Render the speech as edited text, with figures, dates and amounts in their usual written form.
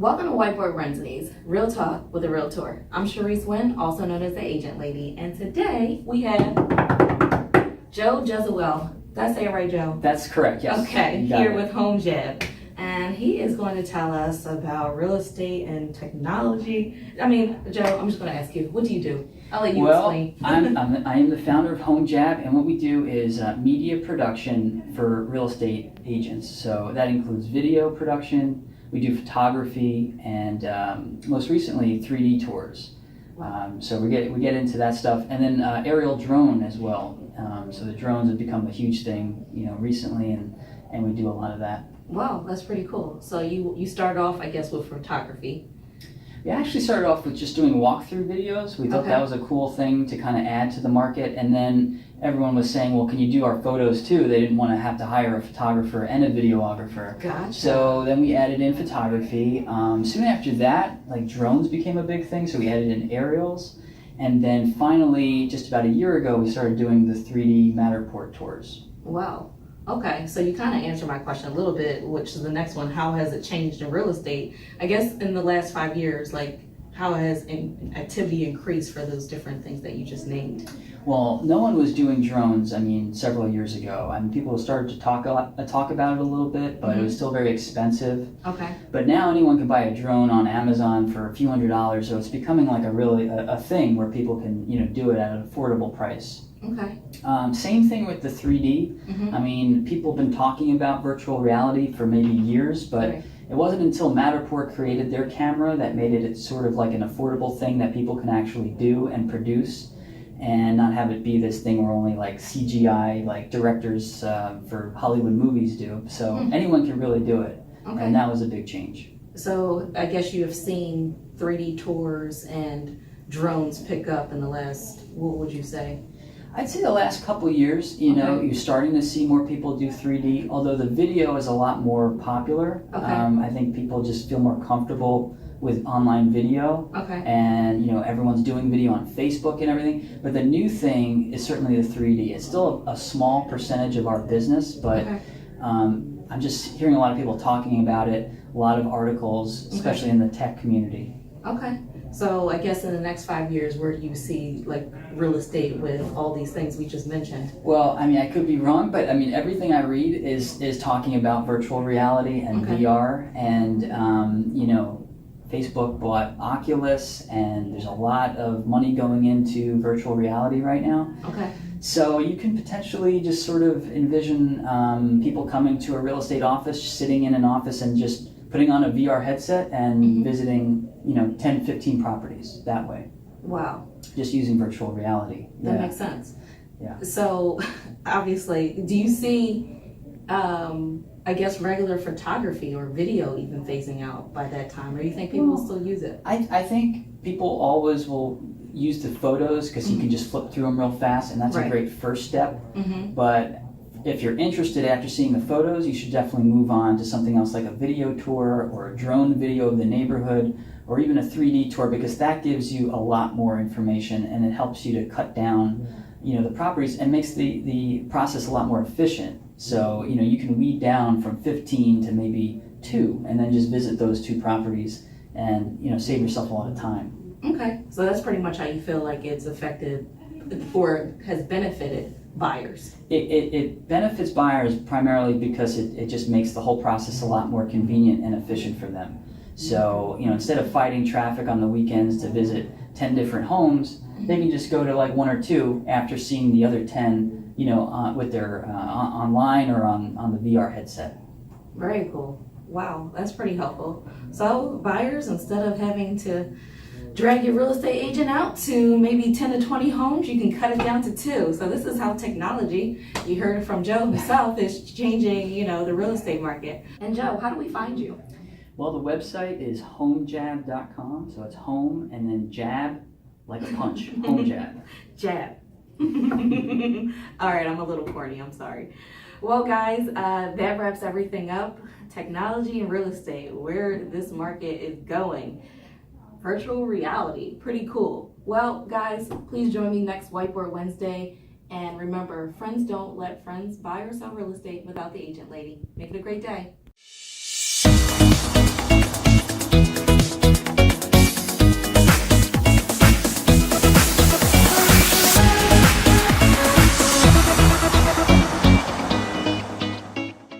Welcome to Whiteboard Wednesdays, Real Talk with a Realtor. I'm Sharice Wynn, also known as the Agent Lady, and today we have Joe Jesuele. Did I say it right, Joe? That's correct, yes. Okay, here with HomeJAB. And he is going to tell us about real estate and technology. I mean, Joe, I'm just going to ask you, what do you do? I'll let you explain. I am the founder of HomeJAB, and what we do is media production for real estate agents. So that includes video production, we do photography, and most recently 3D tours. So we get into that stuff, and then aerial drone as well. So the drones have become a huge thing, recently, and we do a lot of that. Wow, that's pretty cool. So you started off, I guess, with photography. We actually started off with just doing walkthrough videos. We thought that was a cool thing to kind of add to the market, and then everyone was saying, well, can you do our photos too? They didn't want to have to hire a photographer and a videographer. Gotcha. So then we added in photography. Soon after that, drones became a big thing, so we added in aerials. And then finally, just about a year ago, we started doing the 3D Matterport tours. Wow. Okay, so you kind of answered my question a little bit, which is the next one. How has it changed in real estate? I guess in the last 5 years, how has activity increased for those different things that you just named? Well, no one was doing drones, several years ago. People started to talk about it a little bit, but it was still very expensive. Okay. But now anyone can buy a drone on Amazon for a few $100s, so it's becoming a thing where people can, do it at an affordable price. Okay. Same thing with the 3D. People have been talking about virtual reality for maybe years, but it wasn't until Matterport created their camera that made it sort of like an affordable thing that people can actually do and produce, and not have it be this thing where only CGI directors for Hollywood movies do. So anyone can really do it, and that was a big change. So I guess you have seen 3D tours and drones pick up in the last, what would you say? I'd say the last couple of years, you're starting to see more people do 3D, although the video is a lot more popular. I think people just feel more comfortable with online video. And, everyone's doing video on Facebook and everything. But the new thing is certainly the 3D. It's still a small percentage of our business, but I'm just hearing a lot of people talking about it, a lot of articles, especially in the tech community. Okay. So I guess in the next 5 years, where do you see real estate with all these things we just mentioned? Well, I could be wrong, but everything I read is talking about virtual reality and VR, and Facebook bought Oculus, and there's a lot of money going into virtual reality right now. Okay. So you can potentially just sort of envision people coming to a real estate office, sitting in an office and just putting on a VR headset and visiting 10, 15 properties that way. Wow. Just using virtual reality. That makes sense. Yeah. So obviously, do you see, regular photography or video even phasing out by that time, or do you think people will still use it? I think people always will use the photos because you can just flip through them real fast, and that's a great first step. But if you're interested after seeing the photos, you should definitely move on to something else like a video tour or a drone video of the neighborhood, or even a 3D tour, because that gives you a lot more information and it helps you to cut down the properties and makes the process a lot more efficient. So you can weed down from 15 to maybe 2 and then just visit those 2 properties and save yourself a lot of time. Okay, so that's pretty much how you feel like it's affected or has benefited buyers. It benefits buyers primarily because it just makes the whole process a lot more convenient and efficient for them. So, instead of fighting traffic on the weekends to visit 10 different homes, they can just go to 1 or 2 after seeing the other 10, with their online or on the VR headset. Very cool. Wow, that's pretty helpful. So buyers, instead of having to drag your real estate agent out to maybe 10 to 20 homes, you can cut it down to 2. So this is how technology, you heard it from Joe himself, is changing, the real estate market. And Joe, how do we find you? Well, the website is homejab.com. So it's home and then jab, like a punch. HomeJAB. Jab. All right, I'm a little corny, I'm sorry. Well, guys, that wraps everything up. Technology and real estate, where this market is going. Virtual reality, pretty cool. Well, guys, please join me next Whiteboard Wednesday. And remember, friends don't let friends buy or sell real estate without the agent lady. Make it a great day.